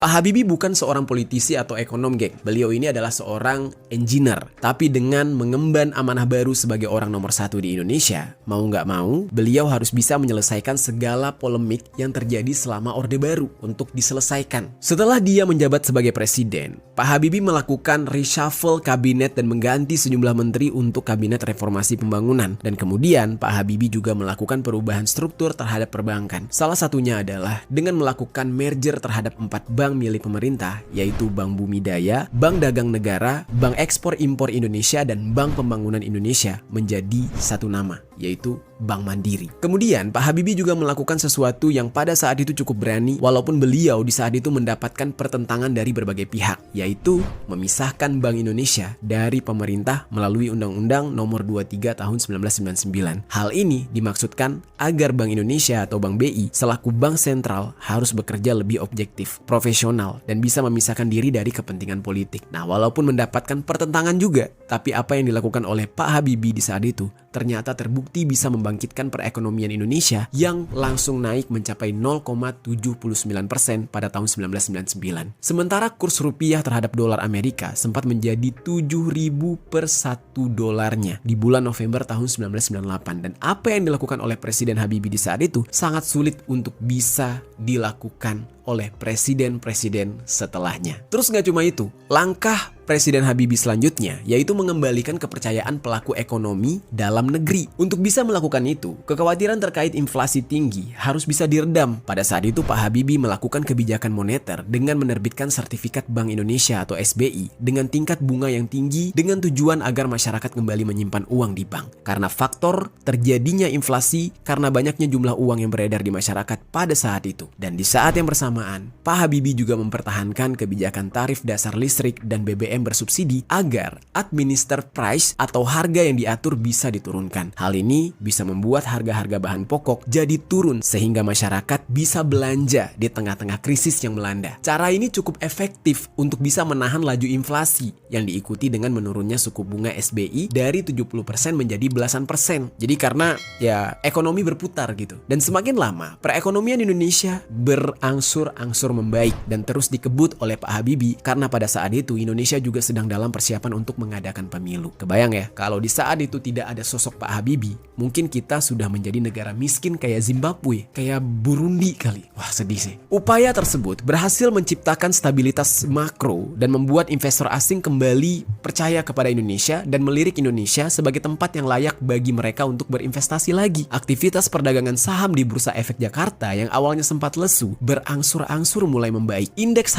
Pak Habibie bukan seorang politisi atau ekonom, geng. Beliau ini adalah seorang engineer. Tapi dengan mengemban amanah baru sebagai orang nomor satu di Indonesia, mau nggak mau, beliau harus bisa menyelesaikan segala polemik yang terjadi selama Orde Baru untuk diselesaikan. Setelah dia menjabat sebagai presiden, Pak Habibie melakukan reshuffle kabinet dan mengganti sejumlah menteri untuk kabinet reformasi pembangunan. Dan kemudian Pak Habibie juga melakukan perubahan struktur terhadap perbankan. Salah satunya adalah dengan melakukan merger terhadap 4 bank milik pemerintah, yaitu Bank Bumi Daya, Bank Dagang Negara, Bank Ekspor Impor Indonesia, dan Bank Pembangunan Indonesia menjadi satu nama, yaitu Bank Mandiri. Kemudian Pak Habibie juga melakukan sesuatu yang pada saat itu cukup berani, walaupun beliau di saat itu mendapatkan pertentangan dari berbagai pihak, yaitu memisahkan Bank Indonesia dari pemerintah melalui Undang-Undang Nomor 23 Tahun 1999. Hal ini dimaksudkan agar Bank Indonesia atau Bank BI selaku bank sentral harus bekerja lebih objektif, profesional, dan bisa memisahkan diri dari kepentingan politik. Nah, walaupun mendapatkan pertentangan juga, tapi apa yang dilakukan oleh Pak Habibie di saat itu ternyata terbukti bisa membangkitkan perekonomian Indonesia yang langsung naik mencapai 0,79% pada tahun 1999. Sementara kurs rupiah terhadap dolar Amerika sempat menjadi 7.000 per 1 dolarnya di bulan November tahun 1998. Dan apa yang dilakukan oleh Presiden Habibie di saat itu sangat sulit untuk bisa dilakukan oleh presiden-presiden setelahnya. Terus nggak cuma itu, langkah Presiden Habibie selanjutnya yaitu mengembalikan kepercayaan pelaku ekonomi dalam negeri. Untuk bisa melakukan itu, kekhawatiran terkait inflasi tinggi harus bisa diredam. Pada saat itu Pak Habibie melakukan kebijakan moneter dengan menerbitkan sertifikat Bank Indonesia atau SBI dengan tingkat bunga yang tinggi dengan tujuan agar masyarakat kembali menyimpan uang di bank. Karena faktor terjadinya inflasi karena banyaknya jumlah uang yang beredar di masyarakat pada saat itu. Dan di saat yang bersamaan, Pak Habibie juga mempertahankan kebijakan tarif dasar listrik dan BBM bersubsidi agar administer price atau harga yang diatur bisa diturunkan. Hal ini bisa membuat harga-harga bahan pokok jadi turun sehingga masyarakat bisa belanja di tengah-tengah krisis yang melanda. Cara ini cukup efektif untuk bisa menahan laju inflasi yang diikuti dengan menurunnya suku bunga SBI dari 70% menjadi belasan persen. Jadi karena ya ekonomi berputar gitu. Dan semakin lama perekonomian Indonesia berangsur-angsur membaik dan terus dikebut oleh Pak Habibie karena pada saat itu Indonesia juga sedang dalam persiapan untuk mengadakan pemilu. Kebayang ya, kalau di saat itu tidak ada sosok Pak Habibie, mungkin kita sudah menjadi negara miskin kayak Zimbabwe, kayak Burundi kali. Wah, sedih sih. Upaya tersebut berhasil menciptakan stabilitas makro dan membuat investor asing kembali percaya kepada Indonesia dan melirik Indonesia sebagai tempat yang layak bagi mereka untuk berinvestasi lagi. Aktivitas perdagangan saham di Bursa Efek Jakarta yang awalnya sempat lesu, berangsur-angsur mulai membaik. Indeks